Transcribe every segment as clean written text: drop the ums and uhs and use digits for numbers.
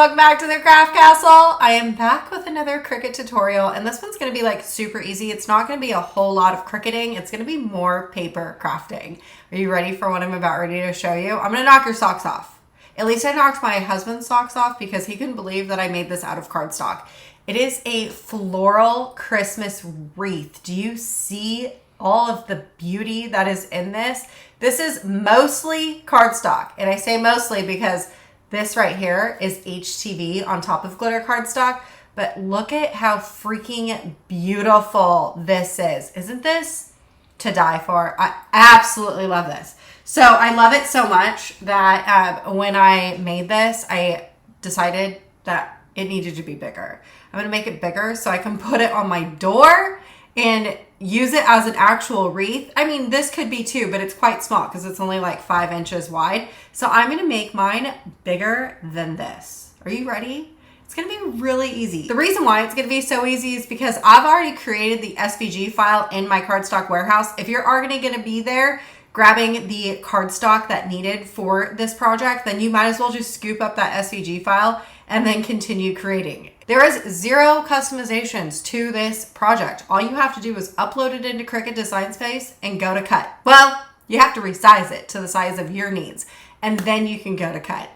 welcome back to the Craft Castle. I am back with another Cricut tutorial, and this one's going to be like super easy. It's not going to be a whole lot of cricketing. It's going to be more paper crafting. Are you ready for what I'm about ready to show you? I'm going to knock your socks off. At least I knocked my husband's socks off because he couldn't believe that I made this out of cardstock. It is a floral Christmas wreath. Do you see all of the beauty that is in this? This is mostly cardstock, and I say mostly because this right here is HTV on top of glitter cardstock, but look at how freaking beautiful this is. Isn't this to die for? I absolutely love this. So I love it so much that when I made this, I decided that it needed to be bigger. I'm gonna make it bigger so I can put it on my door and use it as an actual wreath. I mean, this could be too, but it's quite small because it's only like 5 inches wide. So I'm gonna make mine bigger than this. Are you ready? It's gonna be really easy. The reason why it's gonna be so easy is because I've already created the SVG file in my cardstock warehouse. If you're already gonna be there grabbing the cardstock that needed for this project, then you might as well just scoop up that SVG file and then continue creating. There is 0 customizations to this project. All you have to do is upload it into Cricut Design Space and go to cut. Well, you have to resize it to the size of your needs, and then you can go to cut.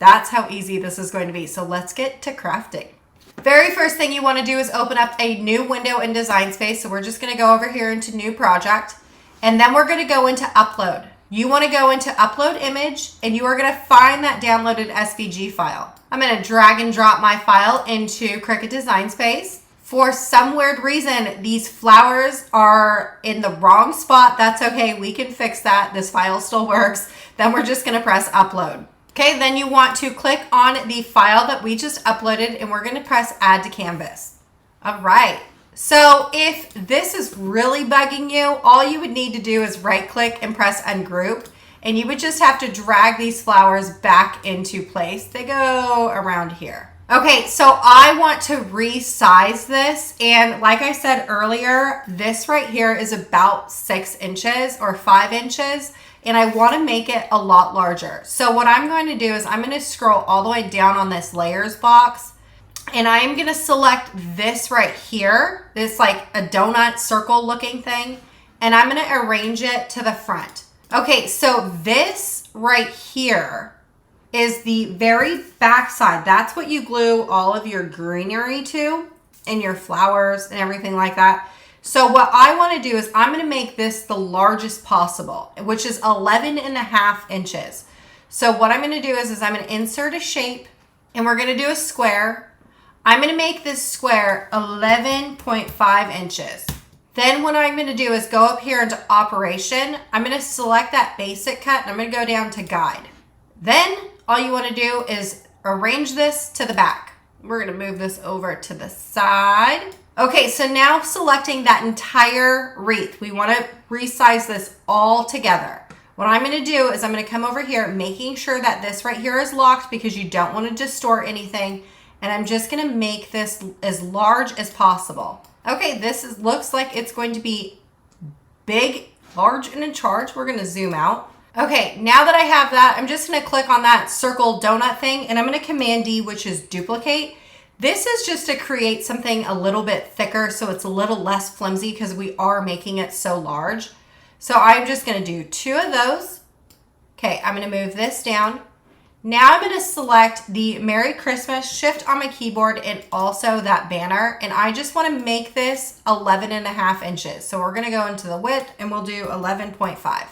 That's how easy this is going to be. So let's get to crafting. Very first thing you want to do is open up a new window in Design Space. So we're just going to go over here into New Project, and then we're going to go into Upload. You want to go into Upload Image, and you are going to find that downloaded SVG file. I'm going to drag and drop my file into Cricut Design Space. For some weird reason, these flowers are in the wrong spot. That's okay. We can fix that. This file still works. Then we're just going to press Upload. Okay, then you want to click on the file that we just uploaded, and we're going to press Add to Canvas. All right. So if this is really bugging you, all you would need to do is right click and press Ungroup, and you would just have to drag these flowers back into place. They go around here. Okay, so I want to resize this, and like I said earlier, this right here is about 6 inches or 5 inches, and I want to make it a lot larger. So what I'm going to do is I'm going to scroll all the way down on this layers box, and I'm going to select this right here, this like a donut circle looking thing, and I'm going to arrange it to the front. Okay, so this right here is the very back side. That's what you glue all of your greenery to and your flowers and everything like that. So what I want to do is I'm going to make this the largest possible, which is 11.5 inches. So what I'm going to do is I'm going to insert a shape, and we're going to do a square. I'm going to make this square 11.5 inches. Then what I'm going to do is go up here into Operation. I'm going to select that basic cut, and I'm going to go down to Guide. Then all you want to do is arrange this to the back. We're going to move this over to the side. Okay, so now selecting that entire wreath, we want to resize this all together. What I'm going to do is I'm going to come over here, making sure that this right here is locked because you don't want to distort anything. And I'm just going to make this as large as possible. Okay, this looks like it's going to be big, large, and in charge. We're going to zoom out. Okay, now that I have that, I'm just going to click on that circle donut thing, and I'm going to Command D, which is duplicate. This is just to create something a little bit thicker so it's a little less flimsy because we are making it so large. So I'm just going to do 2 of those. Okay, I'm going to move this down. Now I'm going to select the Merry Christmas, Shift on my keyboard, and also that banner. And I just want to make this 11.5 inches. So we're going to go into the width, and we'll do 11.5.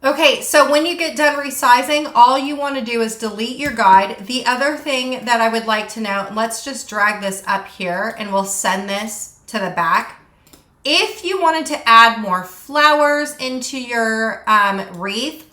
Okay, so when you get done resizing, all you want to do is delete your guide. The other thing that I would like to note, let's just drag this up here, and we'll send this to the back. If you wanted to add more flowers into your wreath,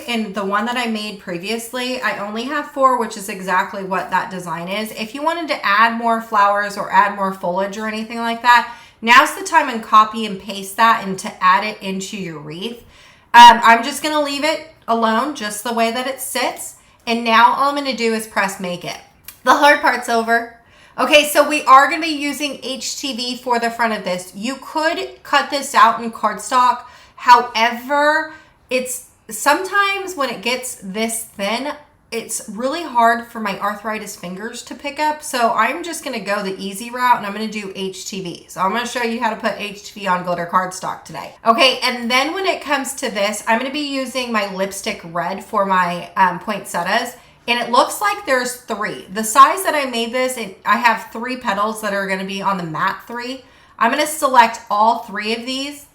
in the one that I made previously, I only have 4, which is exactly what that design is. If you wanted to add more flowers or add more foliage or anything like that, now's the time and copy and paste that and to add it into your wreath. I'm just going to leave it alone just the way that it sits. And now all I'm going to do is press Make It. The hard part's over. Okay, so we are going to be using HTV for the front of this. You could cut this out in cardstock. However, it's sometimes when it gets this thin, it's really hard for my arthritis fingers to pick up. So I'm just going to go the easy route and I'm going to do HTV. So I'm going to show you how to put HTV on glitter cardstock today. Okay, and then when it comes to this, I'm going to be using my lipstick red for my poinsettias. And it looks like there's 3. The size that I made this, I have 3 petals that are going to be on the matte 3. I'm going to select all 3 of these.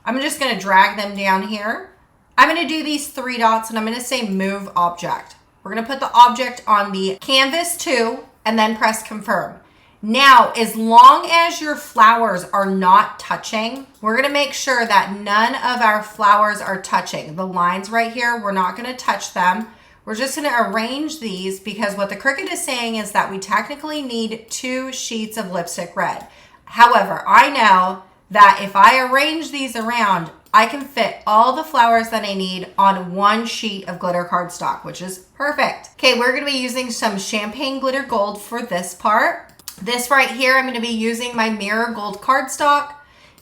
I'm just going to drag them down here. I'm going to do these 3 dots and I'm going to say move object. We're going to put the object on the canvas too and then press confirm. Now, as long as your flowers are not touching, we're going to make sure that none of our flowers are touching. The lines right here, we're not going to touch them. We're just going to arrange these because what the Cricut is saying is that we technically need 2 sheets of lipstick red. However, I know that if I arrange these around, I can fit all the flowers that I need on 1 sheet of glitter cardstock, which is perfect. Okay, we're going to be using some champagne glitter gold for this part. This right here, I'm going to be using my mirror gold cardstock.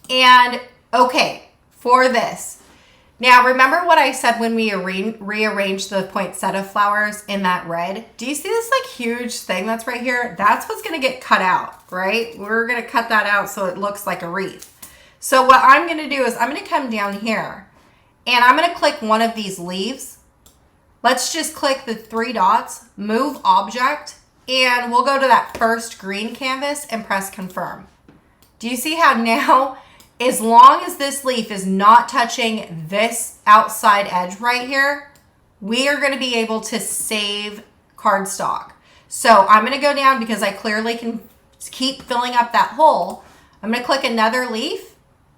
And okay, for this. Now, remember what I said when we rearranged the poinsettia flowers in that red? Do you see this like huge thing that's right here? That's what's going to get cut out, right? We're going to cut that out so it looks like a wreath. So what I'm going to do is I'm going to come down here and I'm going to click one of these leaves. Let's just click the 3 dots, move object, and we'll go to that first green canvas and press confirm. Do you see how now, as long as this leaf is not touching this outside edge right here, we are going to be able to save cardstock. So I'm going to go down because I clearly can keep filling up that hole. I'm going to click another leaf.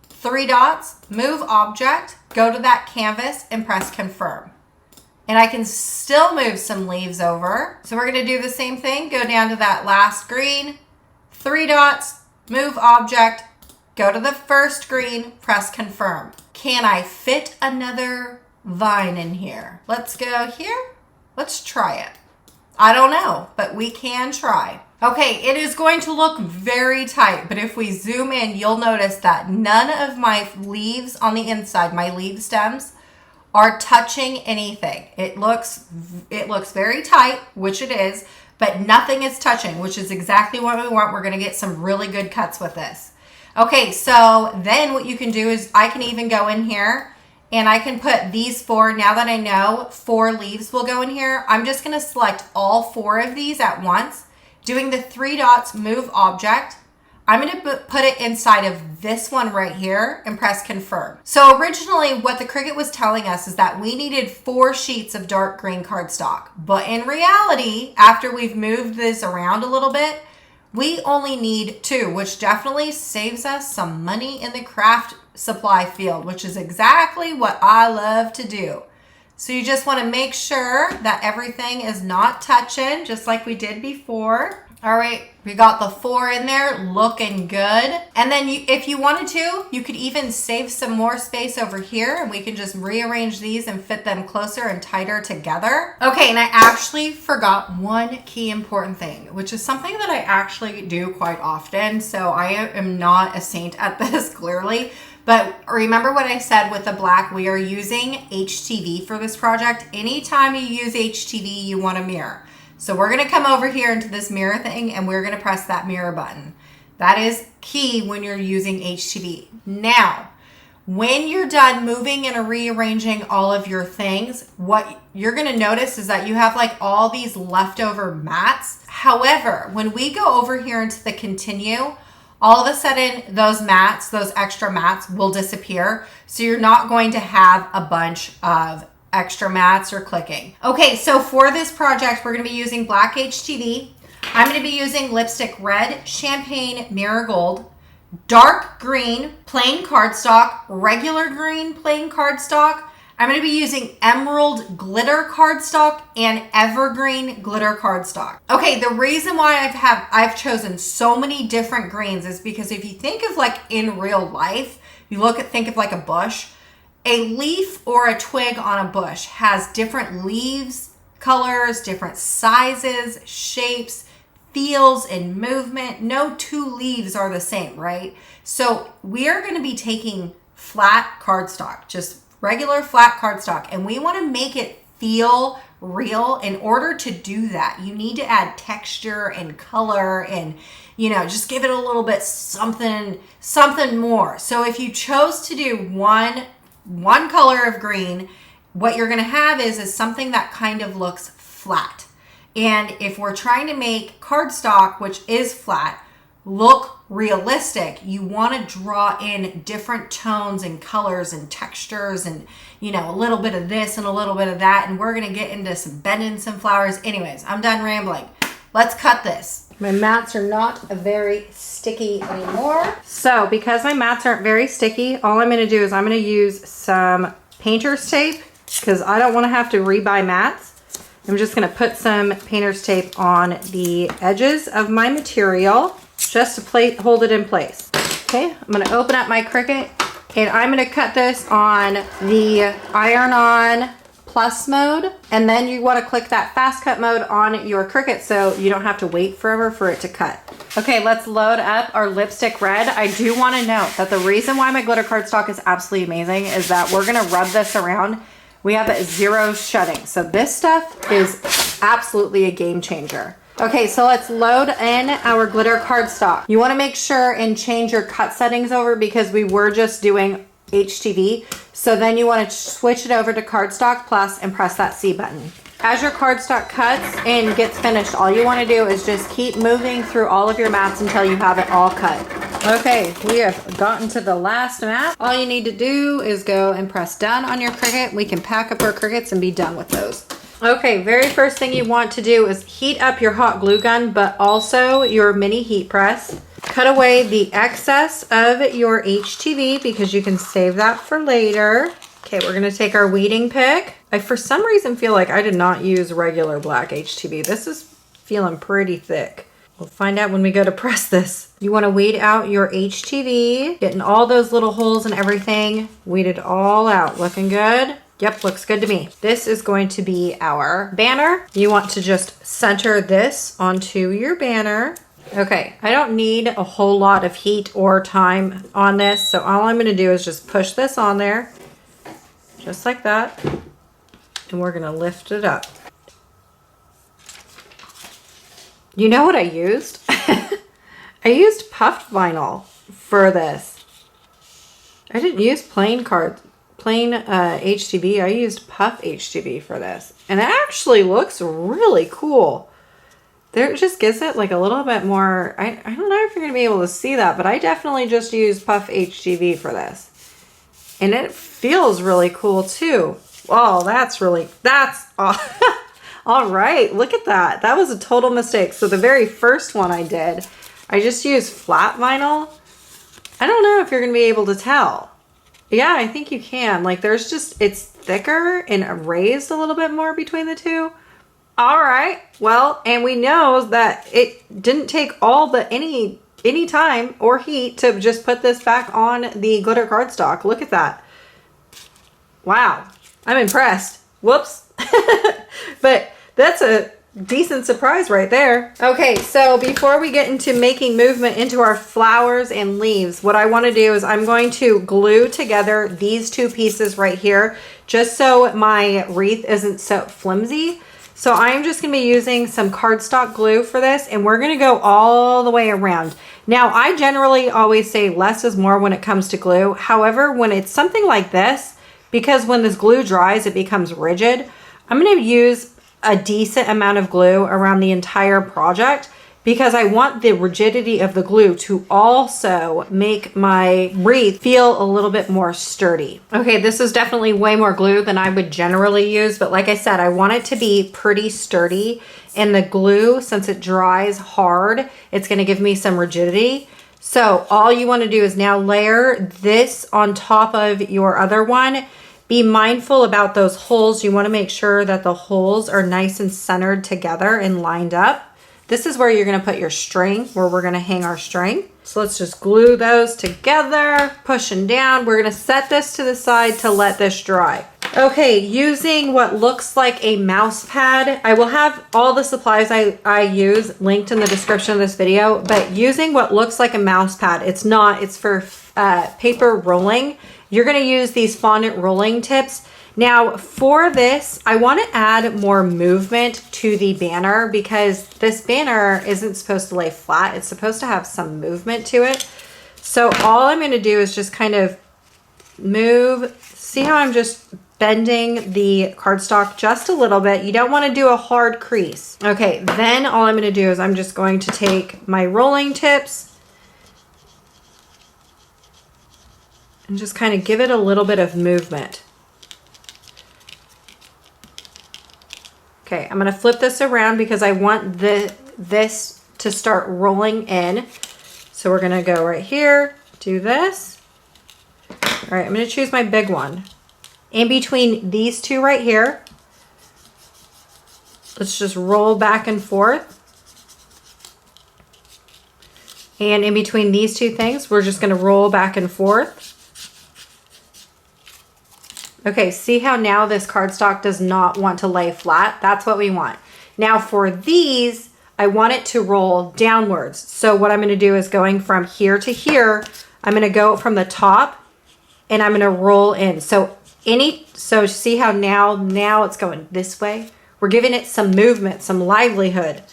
3 dots, move object, go to that canvas and press confirm. And I can still move some leaves over. So we're going to do the same thing. Go down to that last green, 3 dots, move object, go to the first green, press confirm. Can I fit another vine in here? Let's go here. Let's try it. I don't know, but we can try. Okay, it is going to look very tight, but if we zoom in, you'll notice that none of my leaves on the inside, my leaf stems, are touching anything. It looks very tight, which it is, but nothing is touching, which is exactly what we want. We're going to get some really good cuts with this. Okay, so then what you can do is I can even go in here and I can put these 4, now that I know 4 leaves will go in here, I'm just going to select all 4 of these at once. Doing the 3 dots, move object. I'm going to put it inside of this one right here and press confirm. So originally what the Cricut was telling us is that we needed 4 sheets of dark green cardstock. But in reality, after we've moved this around a little bit, we only need 2, which definitely saves us some money in the craft supply field, which is exactly what I love to do. So you just want to make sure that everything is not touching, just like we did before. All right, we got the 4 in there, looking good. And then if you wanted to, you could even save some more space over here and we can just rearrange these and fit them closer and tighter together. Okay, and I actually forgot one key important thing, which is something that I actually do quite often. So I am not a saint at this, clearly. But remember what I said with the black, we are using HTV for this project. Anytime you use HTV, you want a mirror. So we're going to come over here into this mirror thing and we're going to press that mirror button. That is key when you're using HTV. Now, when you're done moving and rearranging all of your things, what you're going to notice is that you have like all these leftover mats. However, when we go over here into the continue, all of a sudden those mats, those extra mats will disappear. So you're not going to have a bunch of extra mats or clicking. Okay, so for this project, we're going to be using black HTV. I'm going to be using lipstick red, champagne, mirror gold, dark green, plain cardstock, regular green, plain cardstock. I'm going to be using emerald glitter cardstock and evergreen glitter cardstock. Okay, the reason why I've chosen so many different greens is because if you think of like in real life, think of like a bush, a leaf or a twig on a bush has different leaves, colors, different sizes, shapes, feels, and movement. No 2 leaves are the same, right? So we are going to be taking flat cardstock, just regular flat cardstock, and we want to make it feel real, in order to do that, you need to add texture and color and, you know, just give it a little bit something more. So if you chose to do one color of green, what you're going to have is something that kind of looks flat. And if we're trying to make cardstock, which is flat, look realistic, you want to draw in different tones and colors and textures and, you know, a little bit of this and a little bit of that. And we're going to get into some bending some flowers. Anyways, I'm done rambling. Let's cut this. My mats are not very sticky anymore. So because my mats aren't very sticky, all I'm going to do is I'm going to use some painter's tape because I don't want to have to rebuy mats. I'm just going to put some painter's tape on the edges of my material just to hold it in place. Okay, I'm going to open up my Cricut and I'm going to cut this on the iron-on plus mode, and then you want to click that fast cut mode on your Cricut so you don't have to wait forever for it to cut. Okay, let's load up our lipstick red. I do want to note that the reason why my glitter cardstock is absolutely amazing is that we're going to rub this around. We have 0 shedding, so this stuff is absolutely a game changer. Okay, so let's load in our glitter cardstock. You want to make sure and change your cut settings over because we were just doing HTV. So then you want to switch it over to Cardstock Plus and press that C button. As your cardstock cuts and gets finished, all you want to do is just keep moving through all of your mats until you have it all cut. Okay, we have gotten to the last mat. All you need to do is go and press done on your Cricut. We can pack up our Cricuts and be done with those. Okay, very first thing you want to do is heat up your hot glue gun, but also your mini heat press. Cut away the excess of your HTV because you can save that for later. Okay, we're gonna take our weeding pick. I, for some reason, feel like I did not use regular black HTV. This is feeling pretty thick. We'll find out when we go to press this. You wanna weed out your HTV, getting all those little holes and everything. Weed it all out, looking good. Yep, looks good to me. This is going to be our banner. You want to just center this onto your banner. Okay, I don't need a whole lot of heat or time on this, so all I'm gonna do is just push this on there, just like that, and we're gonna lift it up. You know what I used? I used puffed vinyl for this. I didn't use plain HTV. I used puff HTV for this, and it actually looks really cool. There, it just gives it like a little bit more, I don't know if you're going to be able to see that, but I definitely just used puff HTV for this. And it feels really cool too. Oh, that's all right. Look at that. That was a total mistake. So the very first one I did, I just used flat vinyl. I don't know if you're going to be able to tell. Yeah, I think you can. Like there's just, it's thicker and raised a little bit more between the two. All right, well, and we know that it didn't take all the any time or heat to just put this back on the glitter cardstock. Look at that. Wow, I'm impressed. Whoops. But that's a decent surprise right there. Okay, so before we get into making movement into our flowers and leaves, what I want to do is I'm going to glue together these two pieces right here, just so my wreath isn't so flimsy. So I'm just going to be using some cardstock glue for this, and we're going to go all the way around. Now, I generally always say less is more when it comes to glue. However, when it's something like this, because when this glue dries, it becomes rigid, I'm going to use a decent amount of glue around the entire project because I want the rigidity of the glue to also make my wreath feel a little bit more sturdy. Okay, this is definitely way more glue than I would generally use, but like I said, I want it to be pretty sturdy, and the glue, since it dries hard, it's gonna give me some rigidity. So all you wanna do is now layer this on top of your other one. Be mindful about those holes. You wanna make sure that the holes are nice and centered together and lined up. This is where you're gonna put your string, where we're gonna hang our string. So let's just glue those together, pushing down. We're gonna set this to the side to let this dry. Okay, using what looks like a mouse pad. I will have all the supplies I use linked in the description of this video, but using what looks like a mouse pad, it's not, it's for paper rolling. You're gonna use these fondant rolling tips. Now for this, I want to add more movement to the banner because this banner isn't supposed to lay flat. It's supposed to have some movement to it. So all I'm going to do is just kind of move. See how I'm just bending the cardstock just a little bit. You don't want to do a hard crease. Okay, then all I'm going to do is I'm just going to take my rolling tips and just kind of give it a little bit of movement. Okay, I'm going to flip this around because I want this to start rolling in. So we're going to go right here, do this. All right, I'm going to choose my big one. In between these two right here, let's just roll back and forth. And in between these two things, we're just going to roll back and forth. Okay, see how now this cardstock does not want to lay flat? That's what we want. Now for these, I want it to roll downwards. So what I'm going to do is going from here to here, I'm going to go from the top and I'm going to roll in. So see how now it's going this way? We're giving it some movement, some livelihood.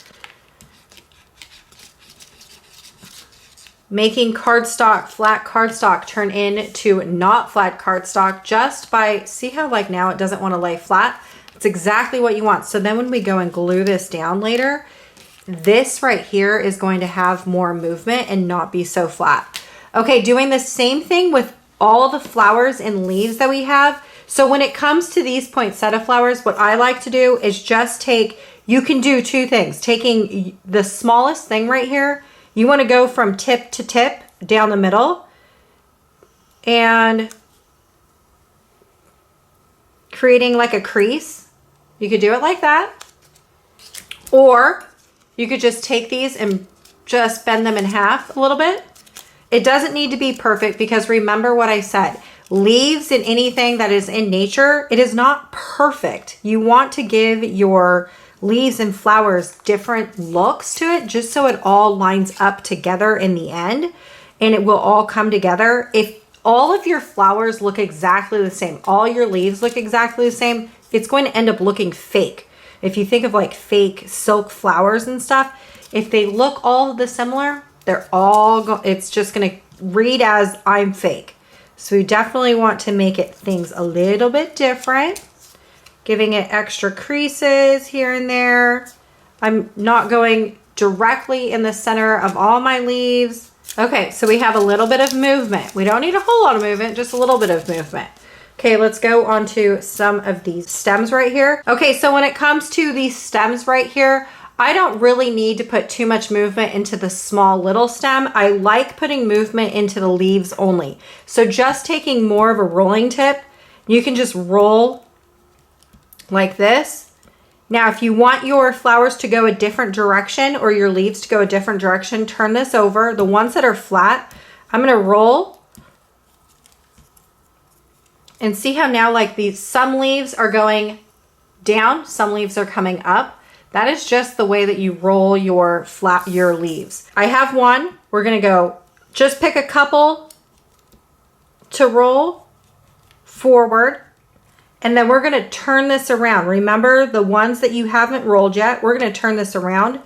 Making cardstock, flat cardstock turn into not flat cardstock just by, see how like now it doesn't want to lay flat? It's exactly what you want. So then when we go and glue this down later, this right here is going to have more movement and not be so flat. Okay, doing the same thing with all the flowers and leaves that we have. So when it comes to these poinsettia flowers, what I like to do is just take, you can do two things. Taking the smallest thing right here, you want to go from tip to tip down the middle and creating like a crease. You could do it like that. Or you could just take these and just bend them in half a little bit. It doesn't need to be perfect because remember what I said. Leaves and anything that is in nature, it is not perfect. You want to give your leaves and flowers different looks to it just so it all lines up together in the end and it will all come together. If all of your flowers look exactly the same, all your leaves look exactly the same, it's going to end up looking fake. If you think of like fake silk flowers and stuff, if they look all the similar, they're all, it's just going to read as I'm fake. So we definitely want to make it things a little bit different, giving it extra creases here and there. I'm not going directly in the center of all my leaves. Okay, so we have a little bit of movement. We don't need a whole lot of movement, just a little bit of movement. Okay, let's go on to some of these stems right here. Okay, so when it comes to these stems right here, I don't really need to put too much movement into the small little stem. I like putting movement into the leaves only. So just taking more of a rolling tip, you can just roll like this. Now, if you want your flowers to go a different direction or your leaves to go a different direction, turn this over. The ones that are flat, I'm gonna roll and see how now like these, some leaves are going down, some leaves are coming up. That is just the way that you roll your leaves. I have one. We're going to go, just pick a couple to roll forward. And then we're going to turn this around. Remember the ones that you haven't rolled yet, we're going to turn this around.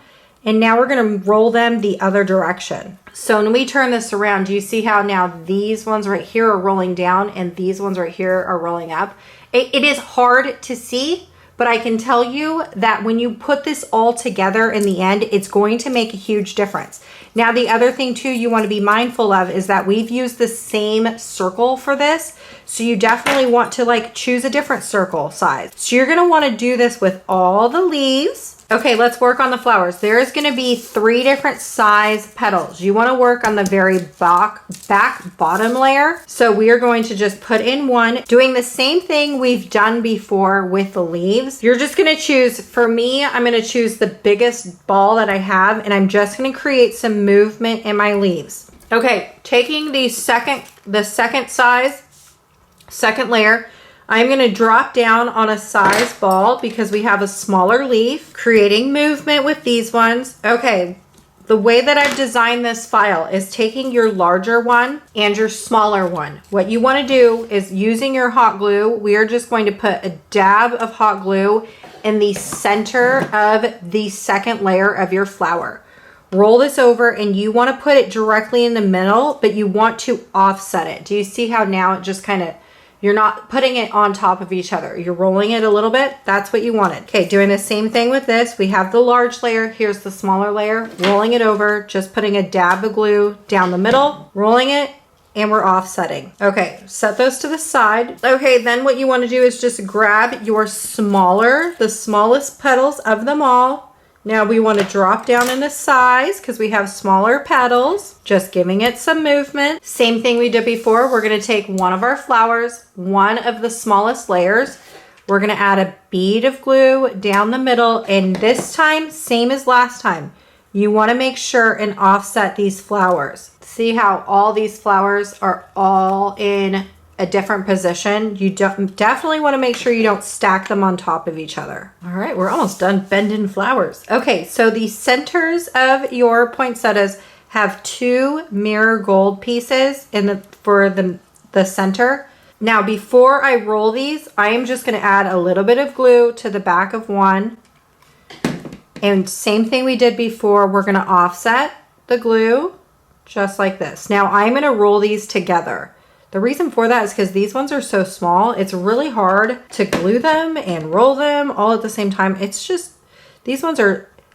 And now we're going to roll them the other direction. So when we turn this around, do you see how now these ones right here are rolling down and these ones right here are rolling up? It is hard to see. But I can tell you that when you put this all together in the end, it's going to make a huge difference. Now, the other thing too you want to be mindful of is that we've used the same circle for this. So you definitely want to like choose a different circle size. So you're going to want to do this with all the leaves. Okay, let's work on the flowers. There's going to be 3 different size petals. You want to work on the very back bottom layer. So we are going to just put in one, doing the same thing we've done before with the leaves. You're just going to choose, for me, I'm going to choose the biggest ball that I have, and I'm just going to create some movement in my leaves. Okay, taking the second size, second layer, I'm going to drop down on a size ball because we have a smaller leaf, creating movement with these ones. Okay, The way that I've designed this file is taking your larger one and your smaller one. What you want to do is using your hot glue, we are just going to put a dab of hot glue in the center of the second layer of your flower. Roll this over and you want to put it directly in the middle, but you want to offset it. Do you see how now it just kind of, you're not putting it on top of each other. You're rolling it a little bit. That's what you wanted. Okay, doing the same thing with this. We have the large layer. Here's the smaller layer. Rolling it over, just putting a dab of glue down the middle, rolling it, and we're offsetting. Okay, set those to the side. Okay, then what you want to do is just grab your the smallest petals of them all. Now we want to drop down in the size because we have smaller petals, just giving it some movement. Same thing we did before. We're going to take one of our flowers, one of the smallest layers. We're going to add a bead of glue down the middle. And this time, same as last time, you want to make sure and offset these flowers. See how all these flowers are all in a different position. You definitely want to make sure you don't stack them on top of each other. All right, we're almost done bending flowers. Okay, so the centers of your poinsettias have 2 mirror gold pieces for the center. Now, before I roll these, I am just going to add a little bit of glue to the back of one. And same thing we did before, we're going to offset the glue just like this. Now, I'm going to roll these together. The reason for that is because these ones are so small, it's really hard to glue them and roll them all at the same time. It's just, these ones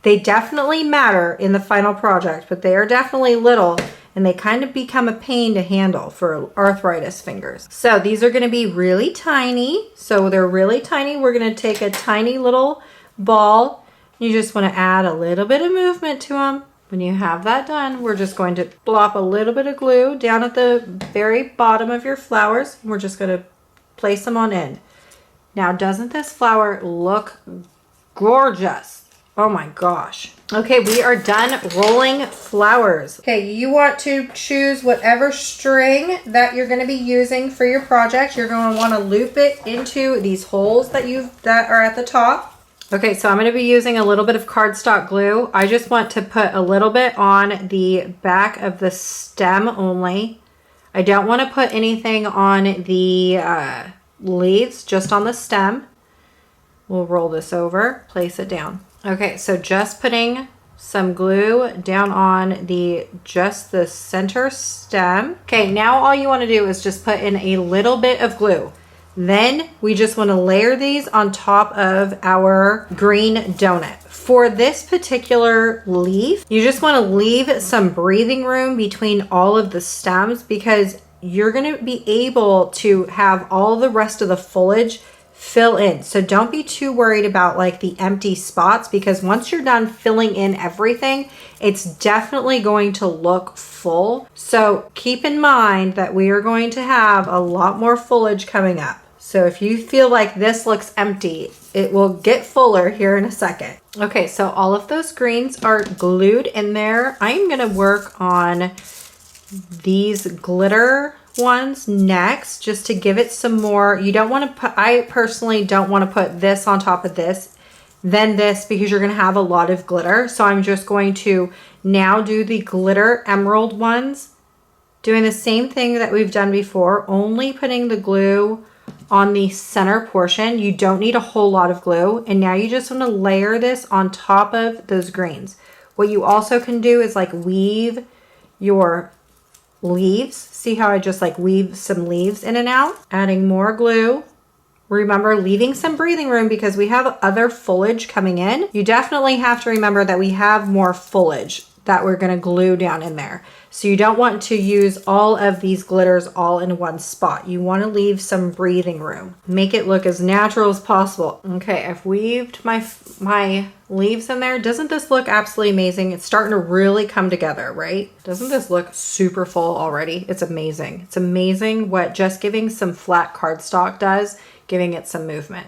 they definitely matter in the final project, but they are definitely little and they kind of become a pain to handle for arthritis fingers. So these are gonna be really tiny. So they're really tiny. We're gonna take a tiny little ball. You just wanna add a little bit of movement to them. When you have that done, we're just going to plop a little bit of glue down at the very bottom of your flowers. We're just going to place them on in. Now, doesn't this flower look gorgeous? Oh my gosh. Okay, we are done rolling flowers. Okay, you want to choose whatever string that you're going to be using for your project. You're going to want to loop it into these holes that are at the top. Okay, so I'm going to be using a little bit of cardstock glue. I just want to put a little bit on the back of the stem only. I don't want to put anything on the leaves, just on the stem. We'll roll this over, place it down. Okay, so just putting some glue down on just the center stem. Okay, now all you want to do is just put in a little bit of glue. Then we just want to layer these on top of our green donut. For this particular leaf, you just want to leave some breathing room between all of the stems because you're going to be able to have all the rest of the foliage fill in. So don't be too worried about like the empty spots because once you're done filling in everything, it's definitely going to look full. So keep in mind that we are going to have a lot more foliage coming up. So if you feel like this looks empty, it will get fuller here in a second. Okay, so all of those greens are glued in there. I'm gonna work on these glitter ones next, just to give it some more. You don't wanna put, I personally don't wanna put this on top of this, then this, because you're gonna have a lot of glitter. So I'm just going to now do the glitter emerald ones, doing the same thing that we've done before, only putting the glue on the center portion. You don't need a whole lot of glue. And now you just want to layer this on top of those greens. What you also can do is like weave your leaves. See how I just like weave some leaves in and out? Adding more glue. Remember, leaving some breathing room because we have other foliage coming in. You definitely have to remember that we have more foliage that we're going to glue down in there. So you don't want to use all of these glitters all in one spot. You want to leave some breathing room. Make it look as natural as possible. Okay, I've weaved my leaves in there. Doesn't this look absolutely amazing? It's starting to really come together, right? Doesn't this look super full already? It's amazing. It's amazing what just giving some flat cardstock does, giving it some movement.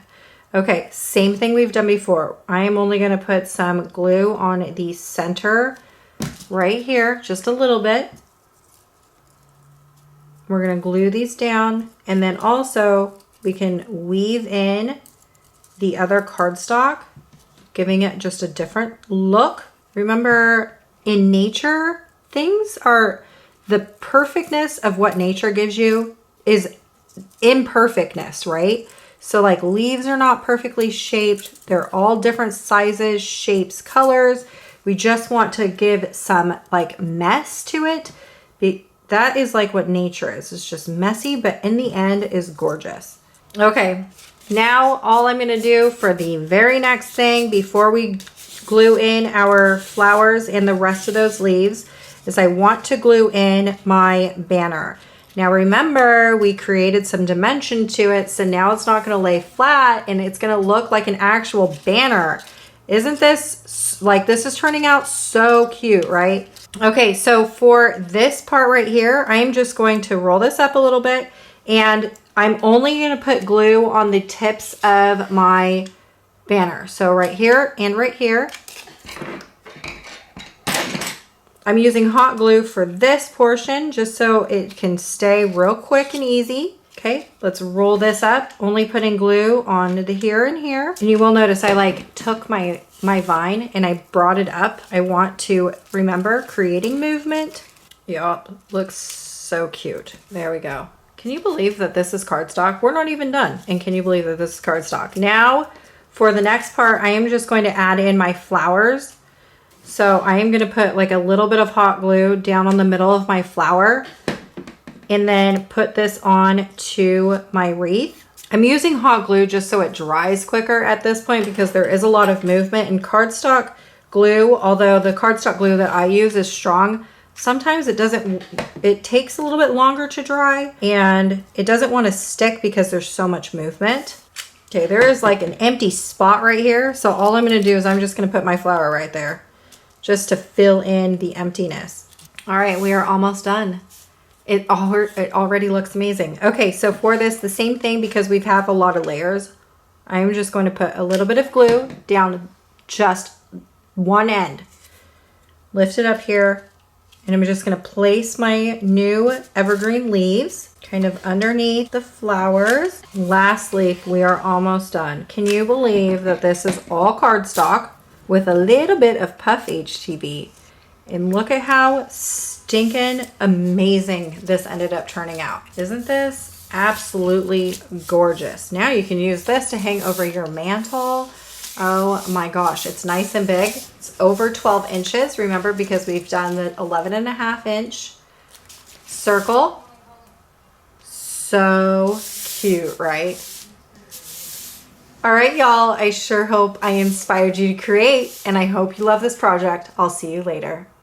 Okay, same thing we've done before. I am only going to put some glue on the center right here, just a little bit. We're going to glue these down, and then also we can weave in the other cardstock, giving it just a different look. Remember, in nature, things are, the perfectness of what nature gives you is imperfectness, right? So like leaves are not perfectly shaped. They're all different sizes, shapes, colors. We just want to give some like mess to it. That is like what nature is. It's just messy, but in the end is gorgeous. Okay, now all I'm gonna do for the very next thing before we glue in our flowers and the rest of those leaves is I want to glue in my banner. Now remember, we created some dimension to it, so now it's not gonna lay flat and it's gonna look like an actual banner. Isn't this, like, this is turning out so cute, right? Okay, so for this part right here, I am just going to roll this up a little bit and I'm only gonna put glue on the tips of my banner. So right here and right here. I'm using hot glue for this portion just so it can stay real quick and easy. Okay, let's roll this up, only putting glue on the here and here. And you will notice I like took my vine and I brought it up. I want to remember creating movement. Yeah, looks so cute. There we go. Can you believe that this is cardstock? We're not even done. And can you believe that this is cardstock? Now for the next part, I am just going to add in my flowers. So I am going to put like a little bit of hot glue down on the middle of my flower and then put this on to my wreath. I'm using hot glue just so it dries quicker at this point because there is a lot of movement in cardstock glue. Although the cardstock glue that I use is strong, sometimes it takes a little bit longer to dry and it doesn't want to stick because there's so much movement. Okay, there is like an empty spot right here. So all I'm going to do is I'm just going to put my flower right there, just to fill in the emptiness. All right, we are almost done. It already looks amazing. Okay, so for this, the same thing, because we have a lot of layers, I'm just going to put a little bit of glue down just one end. Lift it up here, and I'm just gonna place my new evergreen leaves kind of underneath the flowers. Last leaf, we are almost done. Can you believe that this is all cardstock with a little bit of puff HTV? And look at how stinking amazing this ended up turning out. Isn't this absolutely gorgeous? Now you can use this to hang over your mantle. Oh my gosh, it's nice and big. It's over 12 inches, remember, because we've done the 11.5-inch circle. So cute, right? All right, y'all, I sure hope I inspired you to create, and I hope you love this project. I'll see you later.